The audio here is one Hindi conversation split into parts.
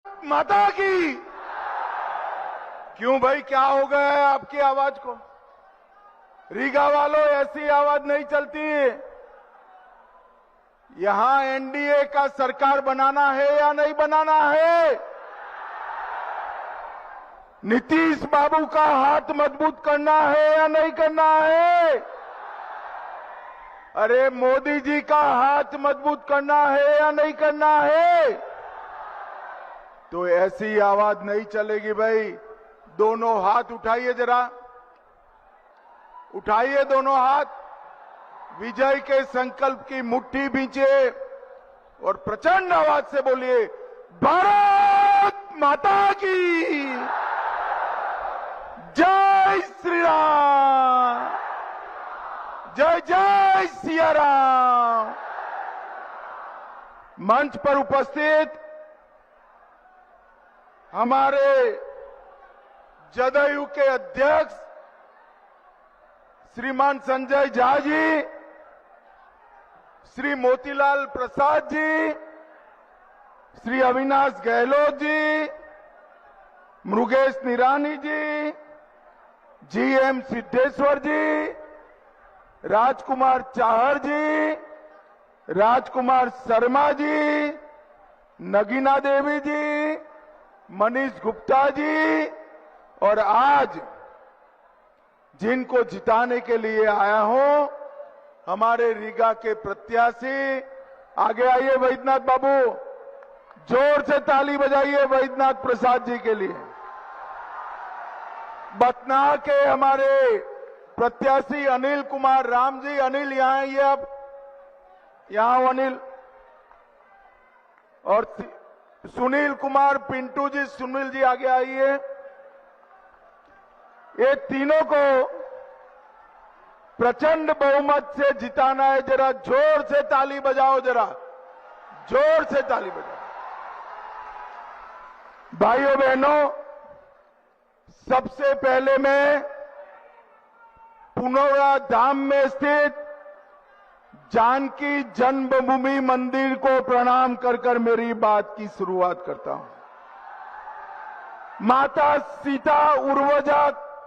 माता की। क्यों भाई, क्या हो गया है आपकी आवाज को? रीगा वालों, ऐसी आवाज नहीं चलती। यहां एनडीए का सरकार बनाना है या नहीं बनाना है? नीतीश बाबू का हाथ मजबूत करना है या नहीं करना है? अरे मोदी जी का हाथ मजबूत करना है या नहीं करना है? तो ऐसी आवाज नहीं चलेगी भाई। दोनों हाथ उठाइए, जरा उठाइए दोनों हाथ। विजय के संकल्प की मुट्ठी भींचे और प्रचंड आवाज से बोलिए, भारत माता की जय श्री राम, जय जय सिया राम। मंच पर उपस्थित हमारे जदयू के अध्यक्ष श्रीमान संजय झा जी, श्री मोतीलाल प्रसाद जी, श्री अविनाश गहलोत जी, मुरुगेश निरानी जी, जीएम सिद्धेश्वर जी, राजकुमार चाहर जी, राजकुमार शर्मा जी, नगीना देवी जी, मनीष गुप्ता जी, और आज जिनको जिताने के लिए आया हूं, हमारे रीगा के प्रत्याशी। आगे आइए वैद्यनाथ बाबू, जोर से ताली बजाइए वैद्यनाथ प्रसाद जी के लिए। बतना के हमारे प्रत्याशी अनिल कुमार राम जी। अनिल यहां आइए आप, यहां अनिल। और सुनील कुमार पिंटू जी, सुनील जी आगे आइए। ये तीनों को प्रचंड बहुमत से जिताना है। जरा जोर से ताली बजाओ, जरा जोर से ताली बजाओ। भाइयों बहनों, सबसे पहले मैं पुनौरा धाम में स्थित जानकी जन्मभूमि मंदिर को प्रणाम कर मेरी बात की शुरुआत करता हूं। माता सीता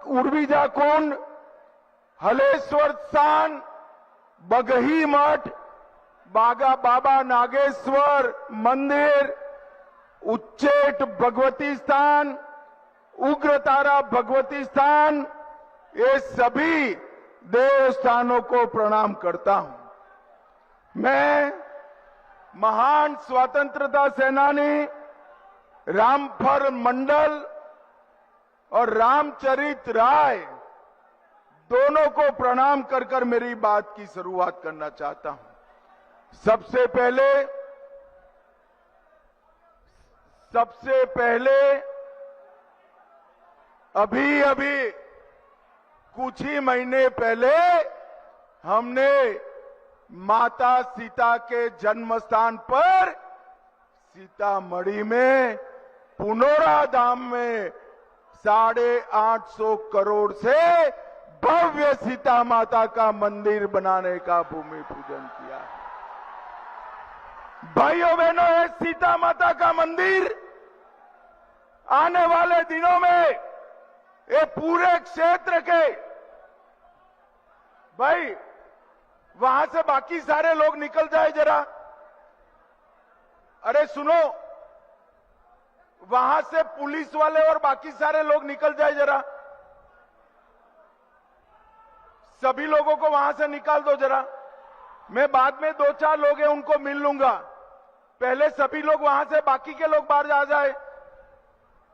उर्विजा कुंड, हलेश्वर स्थान, बगही मठ, बागा बाबा नागेश्वर मंदिर, उच्चेट भगवती स्थान, उग्रतारा भगवती स्थान, ये सभी देवस्थानों को प्रणाम करता हूं। मैं महान स्वतंत्रता सेनानी रामफर मंडल और रामचरित राय दोनों को प्रणाम कर मेरी बात की शुरुआत करना चाहता हूं। सबसे पहले अभी कुछ ही महीने पहले हमने माता सीता के जन्म स्थान पर सीतामढ़ी में पुनौरा धाम में 850 करोड़ से भव्य सीता माता का मंदिर बनाने का भूमि पूजन किया। भाइयों बहनों, ये सीता माता का मंदिर आने वाले दिनों में ये पूरे क्षेत्र के, भाई वहां से बाकी सारे लोग निकल जाए जरा। अरे सुनो, वहां से पुलिस वाले और बाकी सारे लोग निकल जाए जरा। सभी लोगों को वहां से निकाल दो जरा। मैं बाद में 2-4 लोग हैं उनको मिल लूंगा। पहले सभी लोग वहां से, बाकी के लोग बाहर आ जाए।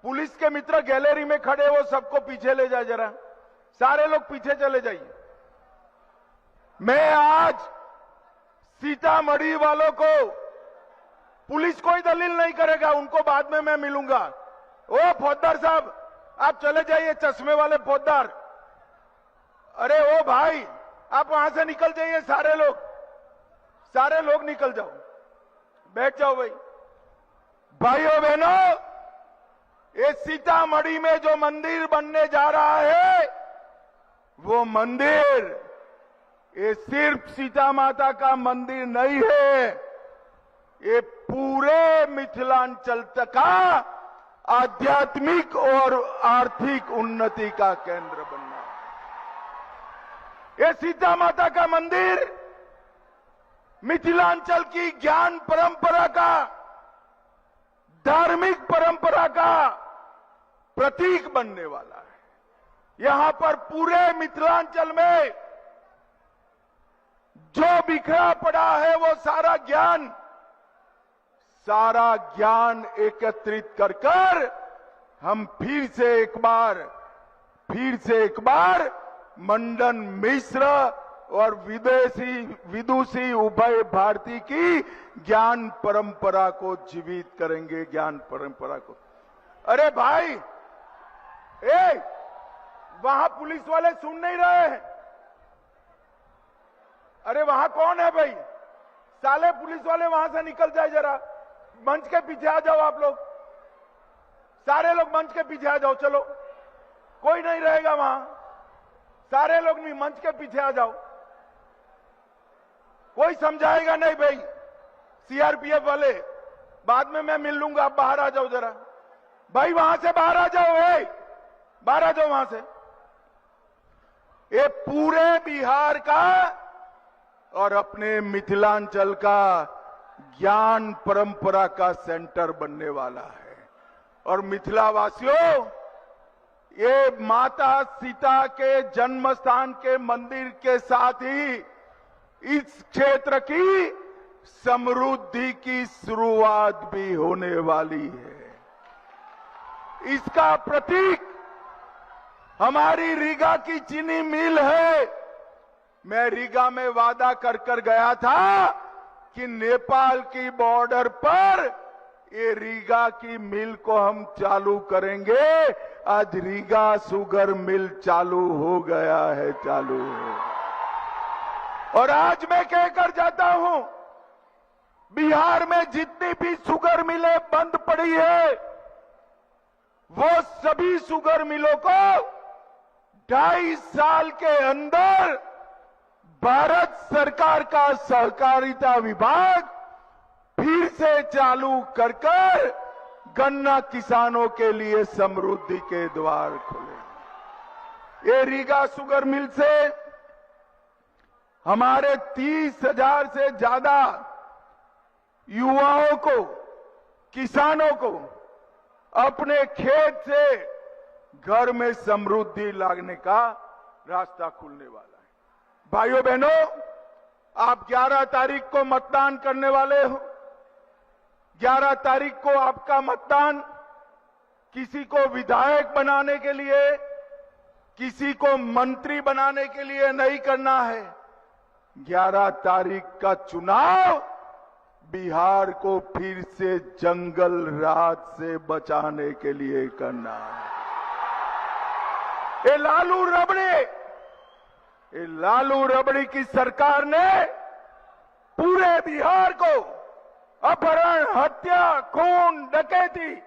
पुलिस के मित्र गैलरी में खड़े, वो सबको पीछे ले जाए जरा। सारे लोग पीछे चले जाइए। मैं आज सीतामढ़ी वालों को, पुलिस कोई दलील नहीं करेगा, उनको बाद में मैं मिलूंगा। ओ फौजदार साहब, आप चले जाइए, चश्मे वाले फौजदार। अरे ओ भाई, आप वहां से निकल जाइए। सारे लोग निकल जाओ, बैठ जाओ भाई। भाइयों बहनों, ये सीतामढ़ी में जो मंदिर बनने जा रहा है, वो मंदिर ये सिर्फ सीता माता का मंदिर नहीं है, ये पूरे मिथिलांचल का आध्यात्मिक और आर्थिक उन्नति का केंद्र बनना है। ये सीता माता का मंदिर मिथिलांचल की ज्ञान परंपरा का, धार्मिक परंपरा का प्रतीक बनने वाला है। यहां पर पूरे मिथिलांचल में जो बिखरा पड़ा है वो सारा ज्ञान एकत्रित कर हम फिर से एक बार मंडन मिश्र और विदुषी उभय भारती की ज्ञान परंपरा को जीवित करेंगे। ज्ञान परंपरा को, अरे भाई, वहां पुलिस वाले सुन नहीं रहे हैं? अरे वहां कौन है भाई? साले पुलिस वाले वहां से निकल जाए, जरा मंच के पीछे आ जाओ। आप लोग सारे लोग मंच के पीछे आ जाओ। चलो, कोई नहीं रहेगा वहां, सारे लोग नहीं, मंच के पीछे आ जाओ। कोई समझाएगा नहीं भाई। सीआरपीएफ वाले बाद में मैं मिल लूंगा, आप बाहर आ जाओ जरा। भाई वहां से बाहर आ जाओ, बाहर आ जाओ वहां से। ये पूरे बिहार का और अपने मिथिलांचल का ज्ञान परंपरा का सेंटर बनने वाला है। और मिथिला वासियों, ये माता सीता के जन्म स्थान के मंदिर के साथ ही इस क्षेत्र की समृद्धि की शुरुआत भी होने वाली है। इसका प्रतीक हमारी रीगा की चीनी मिल है। मैं रीगा में वादा कर गया था कि नेपाल की बॉर्डर पर ये रीगा की मिल को हम चालू करेंगे। आज रीगा शुगर मिल चालू हो गया है, चालू हो। और आज मैं कहकर जाता हूं, बिहार में जितनी भी शुगर मिलें बंद पड़ी है, वो सभी शुगर मिलों को 2.5 साल के अंदर भारत सरकार का सहकारिता विभाग फिर से चालू कर गन्ना किसानों के लिए समृद्धि के द्वार खोले। ये रीगा शुगर मिल से हमारे 30,000 से ज्यादा युवाओं को, किसानों को अपने खेत से घर में समृद्धि लाने का रास्ता खुलने वाला है। भाइयों बहनों, आप 11 तारीख को मतदान करने वाले हो। 11 तारीख को आपका मतदान किसी को विधायक बनाने के लिए, किसी को मंत्री बनाने के लिए नहीं करना है। 11 तारीख का चुनाव बिहार को फिर से जंगल राज से बचाने के लिए करना है। ये लालू रबड़ी की सरकार ने पूरे बिहार को अपहरण, हत्या, खून, डकैती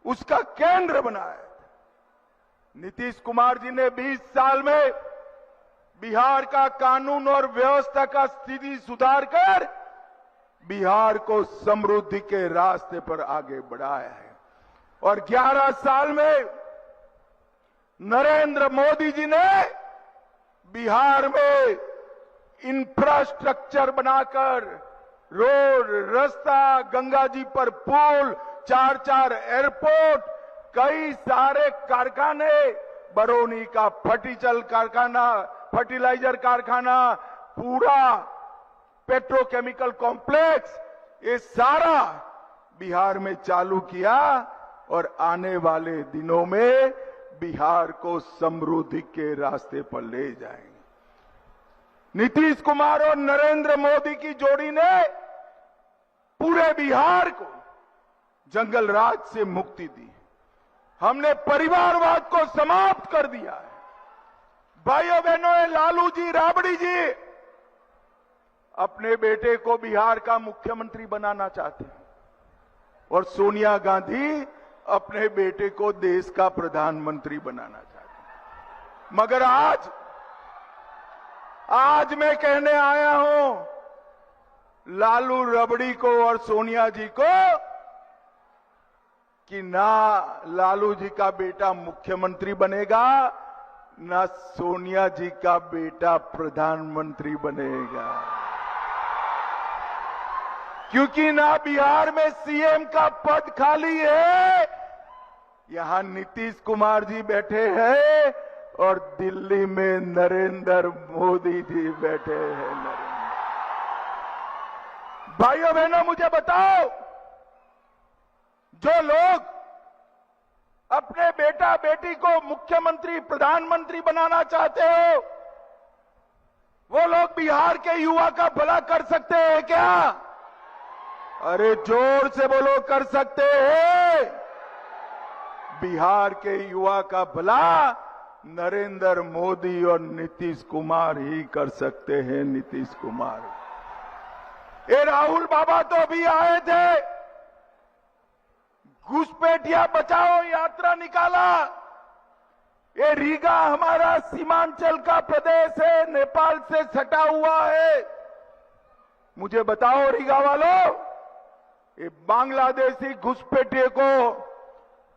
उसका केंद्र बनाया। नीतीश कुमार जी ने 20 साल में बिहार का कानून और व्यवस्था का स्थिति सुधार कर बिहार को समृद्धि के रास्ते पर आगे बढ़ाया है। और 11 साल में नरेंद्र मोदी जी ने बिहार में इंफ्रास्ट्रक्चर बनाकर रोड, रास्ता, गंगा जी पर पुल, 4 एयरपोर्ट, कई सारे कारखाने, बरौनी का फर्टिलाइजर कारखाना, पूरा पेट्रोकेमिकल कॉम्प्लेक्स, ये सारा बिहार में चालू किया। और आने वाले दिनों में बिहार को समृद्धि के रास्ते पर ले जाएंगे। नीतीश कुमार और नरेंद्र मोदी की जोड़ी ने पूरे बिहार को जंगल राज से मुक्ति दी। हमने परिवारवाद को समाप्त कर दिया है। भाइयों बहनों, लालू जी, राबड़ी जी अपने बेटे को बिहार का मुख्यमंत्री बनाना चाहते हैं और सोनिया गांधी अपने बेटे को देश का प्रधानमंत्री बनाना चाहते हैं। मगर आज मैं कहने आया हूं, लालू रबड़ी को और सोनिया जी को कि ना लालू जी का बेटा मुख्यमंत्री बनेगा, ना सोनिया जी का बेटा प्रधानमंत्री बनेगा, क्योंकि ना बिहार में सीएम का पद खाली है, यहां नीतीश कुमार जी बैठे हैं और दिल्ली में नरेंद्र मोदी जी बैठे हैं। भाइयों बहनों, मुझे बताओ, जो लोग अपने बेटा बेटी को मुख्यमंत्री प्रधानमंत्री बनाना चाहते हो, वो लोग बिहार के युवा का भला कर सकते हैं क्या? अरे जोर से बोलो, कर सकते हैं? बिहार के युवा का भला नरेंद्र मोदी और नीतीश कुमार ही कर सकते हैं। नीतीश कुमार, ये राहुल बाबा तो अभी आए थे, घुसपैठिया बचाओ यात्रा निकाला। ये रीगा हमारा सीमांचल का प्रदेश है, नेपाल से सटा हुआ है। मुझे बताओ रीगा वालों, ये बांग्लादेशी घुसपैठिए को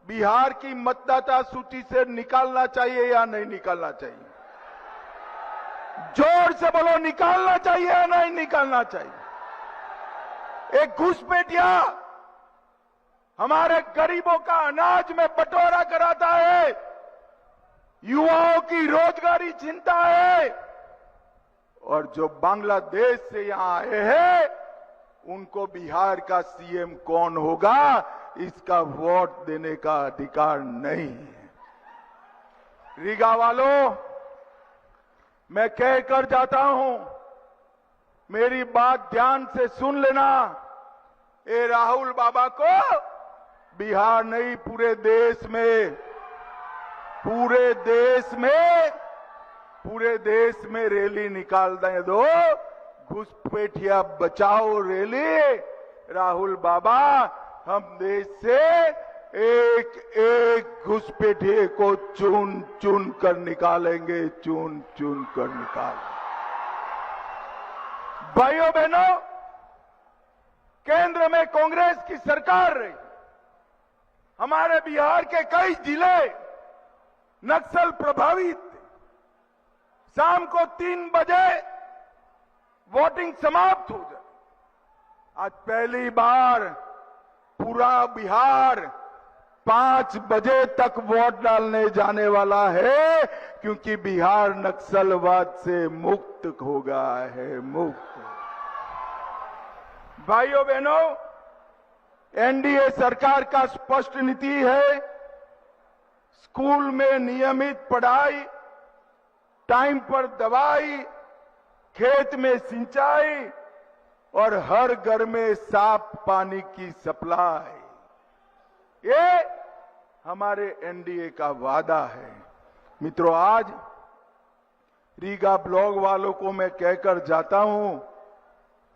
बिहार की मतदाता सूची से निकालना चाहिए या नहीं निकालना चाहिए? जोर से बोलो, निकालना चाहिए या नहीं निकालना चाहिए? एक घुसपैठिया हमारे गरीबों का अनाज में बंटवारा कराता है, युवाओं की रोजगारी छीनता है, और जो बांग्लादेश से यहां आए हैं उनको बिहार का सीएम कौन होगा इसका वोट देने का अधिकार नहीं है। रीगा वालों, मैं कहकर जाता हूं, मेरी बात ध्यान से सुन लेना। ये राहुल बाबा को बिहार नहीं, पूरे देश में रैली निकाल दें दो, घुसपैठिया बचाओ रैली। राहुल बाबा, हम देश से एक एक घुसपैठिए को चुन चुन कर निकालेंगे, चुन चुन कर निकालेंगे। भाइयों बहनों, केंद्र में कांग्रेस की सरकार रही, हमारे बिहार के कई जिले नक्सल प्रभावित थे। शाम को 3 बजे वोटिंग समाप्त हो जाए। आज पहली बार पूरा बिहार 5 बजे तक वोट डालने जाने वाला है, क्योंकि बिहार नक्सलवाद से मुक्त हो गया है, मुक्त। भाइयों बहनों, एनडीए सरकार का स्पष्ट नीति है, स्कूल में नियमित पढ़ाई, टाइम पर दवाई, खेत में सिंचाई और हर घर में साफ पानी की सप्लाई, ये हमारे एनडीए का वादा है। मित्रों, आज रीगा ब्लॉक वालों को मैं कहकर जाता हूं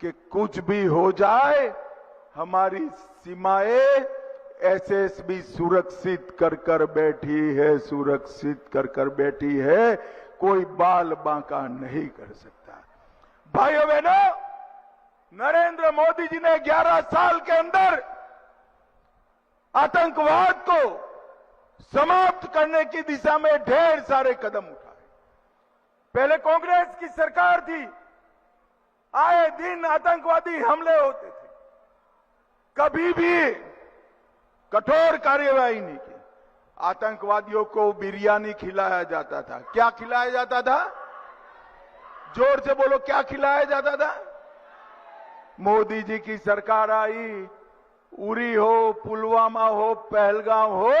कि कुछ भी हो जाए, हमारी सीमाएं एसएसबी सुरक्षित कर बैठी है, सुरक्षित कर बैठी है, कोई बाल बांका नहीं कर सकता। भाइयों बहनों, नरेंद्र मोदी जी ने 11 साल के अंदर आतंकवाद को समाप्त करने की दिशा में ढेर सारे कदम उठाए। पहले कांग्रेस की सरकार थी, आए दिन आतंकवादी हमले होते थे, कभी भी कठोर कार्यवाही नहीं की। आतंकवादियों को बिरयानी खिलाया जाता था। क्या खिलाया जाता था? जोर से बोलो, क्या खिलाया जाता था? मोदी जी की सरकार आई, उरी हो, पुलवामा हो, पहलगाम हो,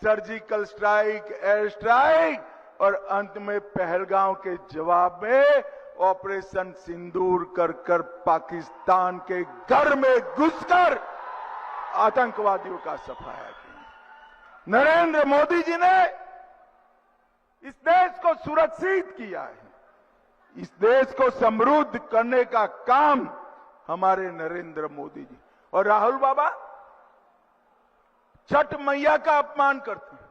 सर्जिकल स्ट्राइक, एयर स्ट्राइक, और अंत में पहलगाम के जवाब में ऑपरेशन सिंदूर कर पाकिस्तान के घर में घुसकर आतंकवादियों का सफाया किया। नरेंद्र मोदी जी ने इस देश को सुरक्षित किया है। इस देश को समृद्ध करने का काम हमारे नरेंद्र मोदी जी। और राहुल बाबा छठ मैया का अपमान करते हैं।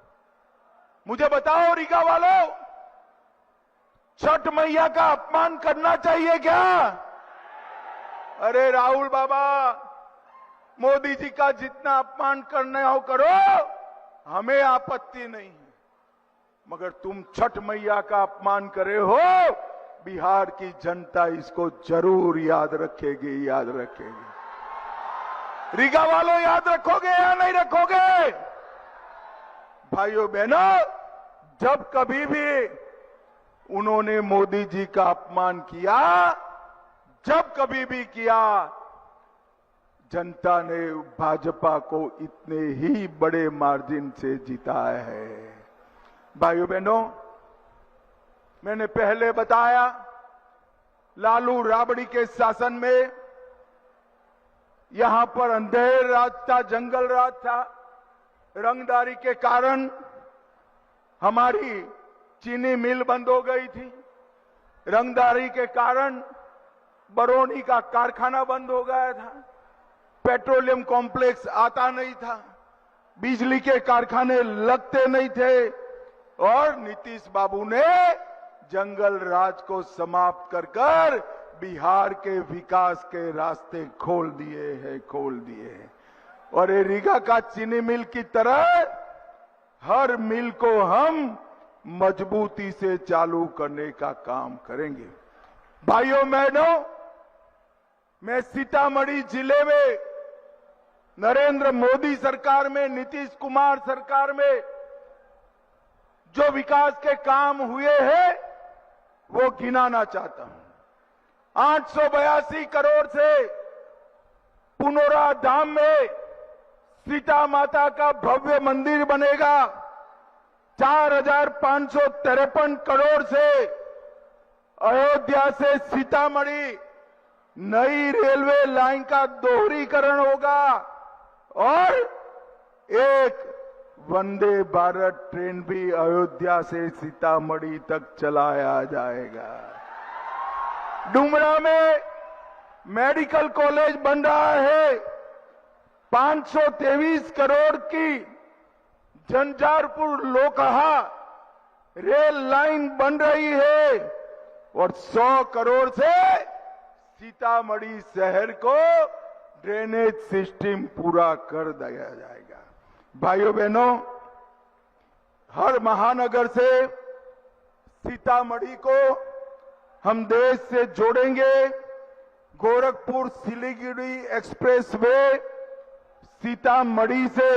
मुझे बताओ रीगा वालों, छठ मैया का अपमान करना चाहिए क्या? अरे राहुल बाबा, मोदी जी का जितना अपमान करने हो करो, हमें आपत्ति नहीं है, मगर तुम छठ मैया का अपमान करे हो, बिहार की जनता इसको जरूर याद रखेगी, याद रखेगी। रीगा वालों, याद रखोगे या नहीं रखोगे? भाइयों बहनों, जब कभी भी उन्होंने मोदी जी का अपमान किया, जब कभी भी किया, जनता ने भाजपा को इतने ही बड़े मार्जिन से जिताया है। भाइयों बहनों, मैंने पहले बताया, लालू राबड़ी के शासन में यहां पर अंधेर राज था, जंगल राज था। रंगदारी के कारण हमारी चीनी मिल बंद हो गई थी। रंगदारी के कारण बरौनी का कारखाना बंद हो गया था। पेट्रोलियम कॉम्प्लेक्स आता नहीं था। बिजली के कारखाने लगते नहीं थे। और नीतीश बाबू ने जंगल राज को समाप्त कर बिहार के विकास के रास्ते खोल दिए हैं, खोल दिए हैं। और ये रीगा का चीनी मिल की तरह हर मिल को हम मजबूती से चालू करने का काम करेंगे। भाइयों बहनों, मैं सीतामढ़ी जिले में नरेंद्र मोदी सरकार में, नीतीश कुमार सरकार में जो विकास के काम हुए हैं वो गिनाना चाहता हूं। 882 करोड़ से पुनौरा धाम में सीता माता का भव्य मंदिर बनेगा। 4,553 करोड़ से अयोध्या से सीतामढ़ी नई रेलवे लाइन का दोहरीकरण होगा और एक वंदे भारत ट्रेन भी अयोध्या से सीतामढ़ी तक चलाया जाएगा। डुमरा में मेडिकल कॉलेज बन रहा है। 523 करोड़ की झंझारपुर लोकहा रेल लाइन बन रही है और 100 करोड़ से सीतामढ़ी शहर को ड्रेनेज सिस्टम पूरा कर दिया जाएगा। भाइयों बहनों, हर महानगर से सीतामढ़ी को हम देश से जोड़ेंगे। गोरखपुर सिलीगुड़ी एक्सप्रेसवे सीतामढ़ी से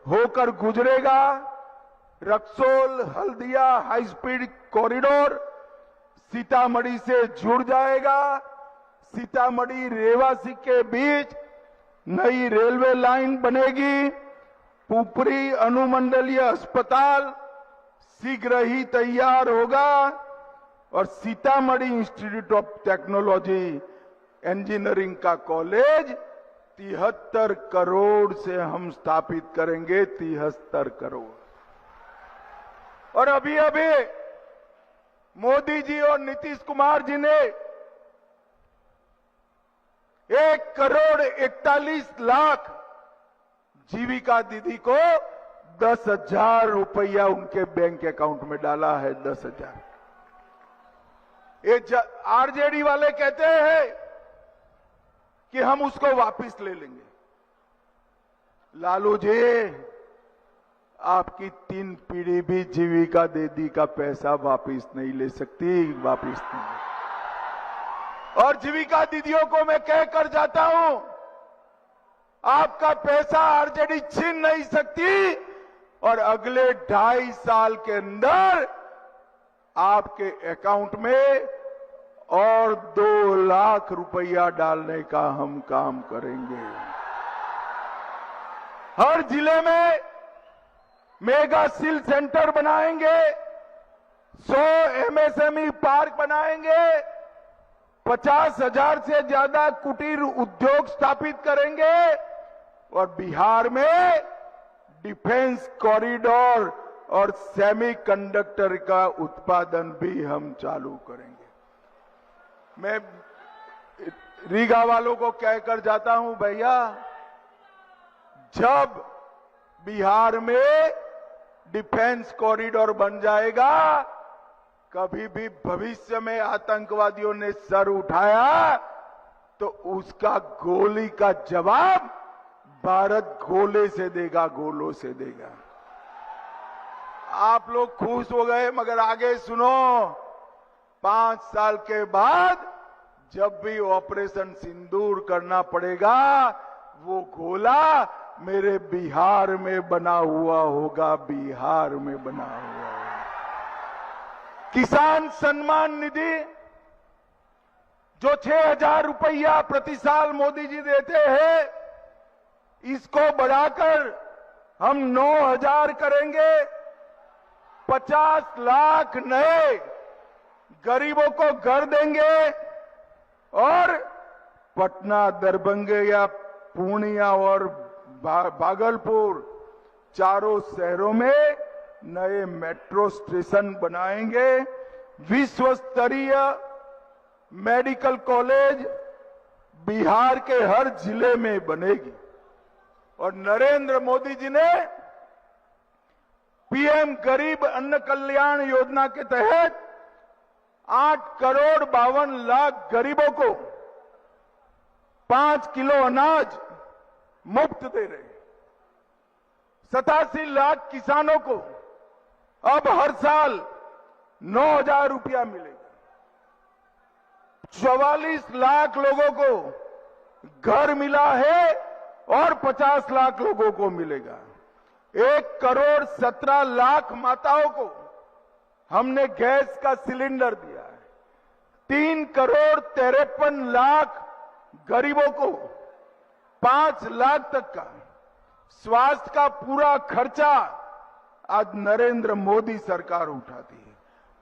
होकर गुजरेगा। Raxaul Haldia high speed corridor Sitamarhi से जुड़ जाएगा। सीतामढ़ी रेवासी के बीच नई रेलवे लाइन बनेगी। पुपरी अनुमंडलीय अस्पताल शीघ्र ही तैयार होगा और Sitamarhi institute of technology engineering का कॉलेज 73 करोड़ से हम स्थापित करेंगे। 73 करोड़। और अभी अभी मोदी जी और नीतीश कुमार जी ने 1,41,00,000 जीविका दीदी को 10,000 रुपया उनके बैंक अकाउंट में डाला है। 10,000। ये आरजेडी वाले कहते हैं कि हम उसको वापस ले लेंगे। लालू जी, आपकी 3 पीढ़ी भी जीविका दीदी का पैसा वापस नहीं ले सकती, वापस नहीं। और जीविका दीदियों को मैं कहकर जाता हूं, आपका पैसा आरजेडी छीन नहीं सकती और अगले 2.5 साल के अंदर आपके अकाउंट में और 2 लाख रुपया डालने का हम काम करेंगे। हर जिले में मेगा सिल सेंटर बनाएंगे। 100 एमएसएमई पार्क बनाएंगे। 50,000 से ज्यादा कुटीर उद्योग स्थापित करेंगे और बिहार में डिफेंस कॉरिडोर और सेमीकंडक्टर का उत्पादन भी हम चालू करेंगे। मैं रीगा वालों को कहकर जाता हूं, भैया, जब बिहार में डिफेंस कॉरिडोर बन जाएगा, कभी भी भविष्य में आतंकवादियों ने सर उठाया तो उसका गोली का जवाब भारत गोले से देगा, गोलों से देगा। आप लोग खुश हो गए, मगर आगे सुनो, 5 साल के बाद जब भी ऑपरेशन सिंदूर करना पड़ेगा, वो गोला मेरे बिहार में बना हुआ होगा, बिहार में बना हुआ होगा। किसान सम्मान निधि जो 6,000 रुपया प्रति साल मोदी जी देते हैं, इसको बढ़ाकर हम 9,000 करेंगे। 50 लाख नए गरीबों को घर देंगे और पटना, दरभंगा, पूर्णिया और भागलपुर चारों शहरों में नए मेट्रो स्टेशन बनाएंगे। विश्व स्तरीय मेडिकल कॉलेज बिहार के हर जिले में बनेगी। और नरेंद्र मोदी जी ने पीएम गरीब अन्न कल्याण योजना के तहत 8 करोड़ 52 लाख गरीबों को 5 किलो अनाज मुफ्त दे रहे। 87 लाख किसानों को अब हर साल 9,000 रुपया मिलेगा। 44 लाख लोगों को घर मिला है और 50 लाख लोगों को मिलेगा। 1 करोड़ 17 लाख माताओं को हमने गैस का सिलेंडर दिया है। 3 करोड़ 53 लाख गरीबों को 5 लाख तक का स्वास्थ्य का पूरा खर्चा आज नरेंद्र मोदी सरकार उठाती है।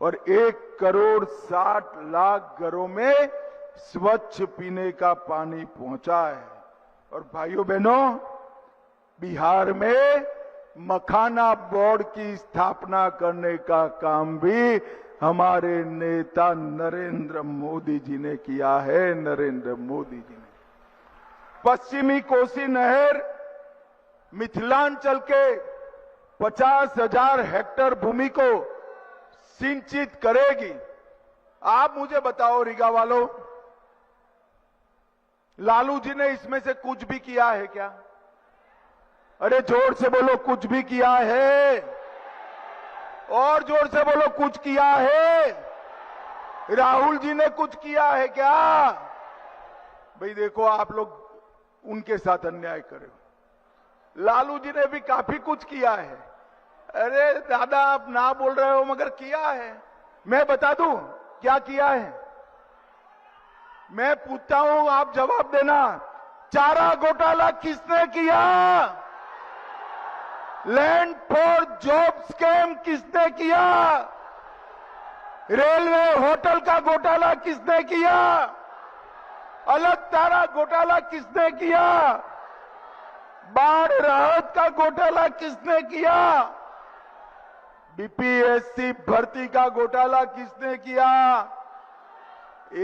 और 1 करोड़ 60 लाख घरों में स्वच्छ पीने का पानी पहुंचा है। और भाइयों बहनों, बिहार में मखाना बोर्ड की स्थापना करने का काम भी हमारे नेता नरेंद्र मोदी जी ने किया है। नरेंद्र मोदी जी ने पश्चिमी कोसी नहर मिथिलांचल के 50,000 हेक्टेयर भूमि को सिंचित करेगी। आप मुझे बताओ रीगा वालों, लालू जी ने इसमें से कुछ भी किया है क्या? अरे जोर से बोलो, कुछ भी किया है? और जोर से बोलो, कुछ किया है? राहुल जी ने कुछ किया है क्या? भाई देखो, आप लोग उनके साथ अन्याय करो। लालू जी ने भी काफी कुछ किया है। अरे दादा, आप ना बोल रहे हो मगर किया है। मैं बता दूं क्या किया है? मैं पूछता हूं, आप जवाब देना। चारा घोटाला किसने किया? लैंड फॉर जॉब स्कैम किसने किया? रेलवे होटल का घोटाला किसने किया? अलग तारा घोटाला किसने किया? बाढ़ राहत का घोटाला किसने किया? बीपीएससी भर्ती का घोटाला किसने किया?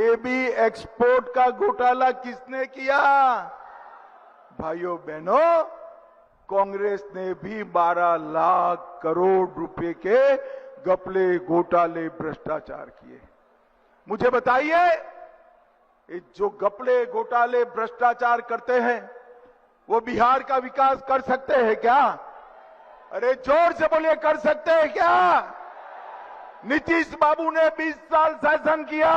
एबी एक्सपोर्ट का घोटाला किसने किया? भाइयों बहनों, कांग्रेस ने भी 12 लाख करोड़ रुपए के घपले, घोटाले, भ्रष्टाचार किए। मुझे बताइए, ये जो घपले, घोटाले, भ्रष्टाचार करते हैं, वो बिहार का विकास कर सकते हैं क्या? अरे जोर से बोलिए, कर सकते हैं क्या? नीतीश बाबू ने 20 साल शासन किया,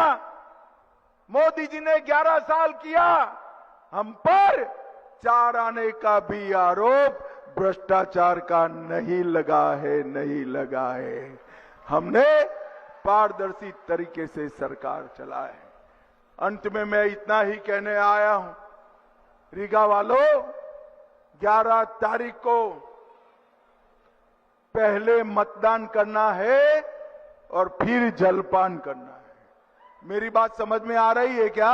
मोदी जी ने 11 साल किया। हम पर 4 आने का भी आरोप भ्रष्टाचार का नहीं लगा है, नहीं लगा है। हमने पारदर्शी तरीके से सरकार चला है। अंत में मैं इतना ही कहने आया हूं, रीगा वालों, 11 तारीख को पहले मतदान करना है और फिर जलपान करना है। मेरी बात समझ में आ रही है क्या?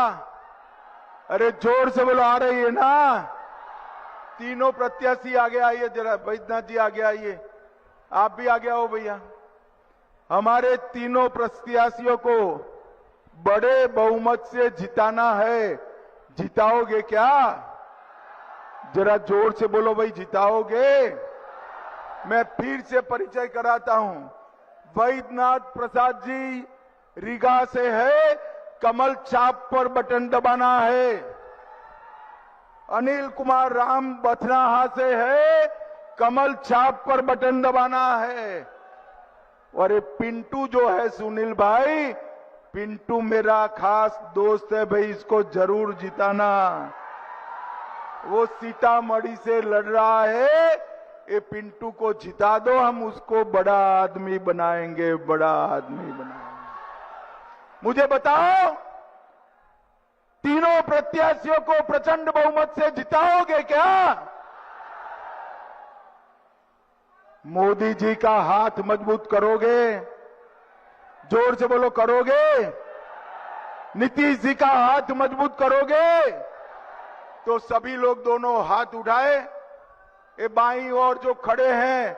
अरे जोर से बोलो, आ रही है ना? तीनों प्रत्याशी आगे आइए जरा। बैद्यनाथ जी आगे आइए, आप भी आगे आओ भैया। हमारे तीनों प्रत्याशियों को बड़े बहुमत से जिताना है। जिताओगे क्या? जरा जोर से बोलो भाई, जिताओगे? मैं फिर से परिचय कराता हूं। बैद्यनाथ प्रसाद जी रीगा से है। कमल छाप पर बटन दबाना है। अनिल कुमार राम बथनाहा से है, कमल छाप पर बटन दबाना है। और ये पिंटू जो है सुनील भाई, पिंटू मेरा खास दोस्त है भाई, इसको जरूर जिताना। वो सीतामढ़ी से लड़ रहा है, ये पिंटू को जिता दो, हम उसको बड़ा आदमी बनाएंगे, बड़ा आदमी बनाएंगे। मुझे बताओ, तीनों प्रत्याशियों को प्रचंड बहुमत से जिताओगे क्या? मोदी जी का हाथ मजबूत करोगे? जोर से बोलो, करोगे? नीतीश जी का हाथ मजबूत करोगे? तो सभी लोग दोनों हाथ उठाए, ये बाईं ओर जो खड़े हैं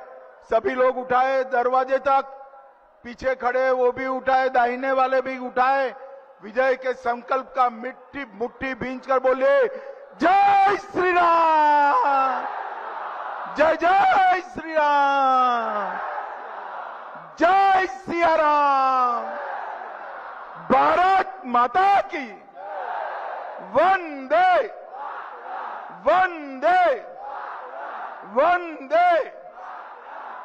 सभी लोग उठाए दरवाजे तक, पीछे खड़े वो भी उठाए, दाहिने वाले भी उठाए। विजय के संकल्प का मिट्टी मुट्ठी भींच कर बोले, जय श्री राम, जय जय श्री राम, जय सिया राम, भारत माता की वंदे वंदे वंदे।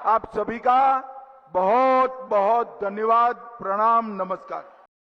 आप सभी का बहुत बहुत धन्यवाद, प्रणाम, नमस्कार।